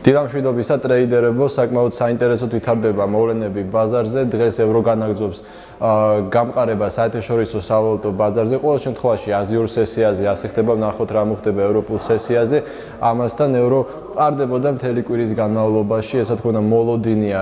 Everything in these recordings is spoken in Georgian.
დილამშვიდობისა ტრეიდერებო, საკმაოდ საინტერესოდ ვითარდება მოვლენები ბაზარზე. დღეს ევრო განაგრძობს გამყარება საერთაშორისო სავალუტო ბაზარზე. ყოველ შემთხვევაში აზიურ სესიაზე ასე ხდება, ვნახოთ რა მოხდება ევროპულ სესიაზე. ამასთან ევრო ყარდებოდა მთელი კვირის განმავლობაში, ესე თქმა უნდა, მოლოდინია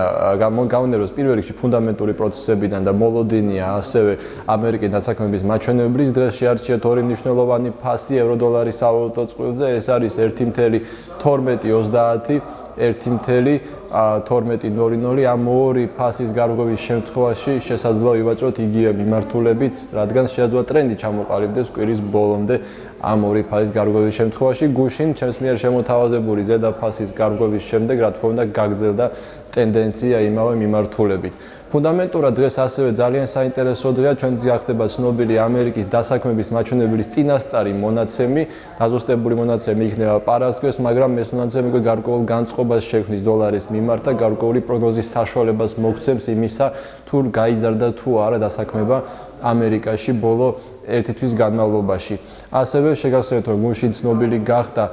გამონეროს პირველ რიგში ფუნდამენტური პროცესებიდან და მოლოდინია ასევე ამერიკის დასაქმების მაჩვენებლის. დღეს შეარჩიეთ ორი მნიშვნელოვანი ფასი ევროდოლარის სავალუტო წყვილზე, ეს არის 1.1230 1.1200 ამ ორი ფასის გარღვევის შემთხვევაში შესაძლოა ვივაჭროთ იგივე მიმართულებით, რადგან შეაძლოა ტრენდი ჩამოყალიბდეს კვირის ბოლომდე ამ ორი ფასის გარღვევის შემთხვევაში. გუშინ ჩემს მიერ შემოთავაზებული ზედა ფასის გარღვევის შემდეგ, რა თქმა უნდა, გაგრძელდა ტენდენცია იმავე მიმართულებით. ფუნდამენტურად დღეს ასევე ძალიან საინტერესო დღეა, ჩვენ გახდება ცნობილი ამერიკის დასაქმების მაჩვენებლის წინასწარი მონაცემი, დაზუსტებული მონაცემი იქნება პარასკევს, მაგრამ ეს მონაცემი გარკვეულ განწყობას შექმნის დოლარის მიმართ და გარკვეული პროგნოზის საშუალებას მოგცემს იმისა, თუ გაიზარდა თუ არა დასაქმება ამერიკაში ბოლო ერთი თვის განმავლობაში. ასევე შეგახსენებთ, რომ გუშინ ცნობილი გახდა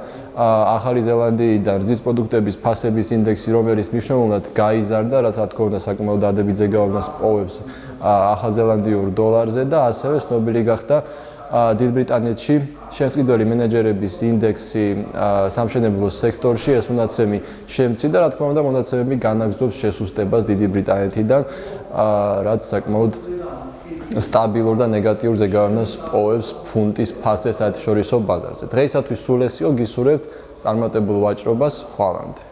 ახალი ზელანდიიდან რძის პროდუქტების ფასების ინდექსი, რომელიც მნიშვნელოვნად გაიზარდა, რაც რა თქმა უნდა საკმაოდ დადებითი ზეგავლენას პოვებს ახალზელანდიურ დოლარზე და ასევე ცნობილი გახდა დიდ ბრიტანეთში შემსყიდველი მენეჯერების ინდექსი სამშენებლო სექტორში. ეს მონაცემი შემცირდა, რა თქმა უნდა, მონაცემები განაგრძობს შესუსტებას დიდი ბრიტანეთიდან, რაც საკმაოდ სტაბილურ და ნეგატიურ ზეგავლენას პოვებს ფუნტის ფასზე საერთაშორისო ბაზარზე. დღეისათვის სულ ესეო, გისურვებთ წარმატებულ ვაჭრობას, ხვალამდე.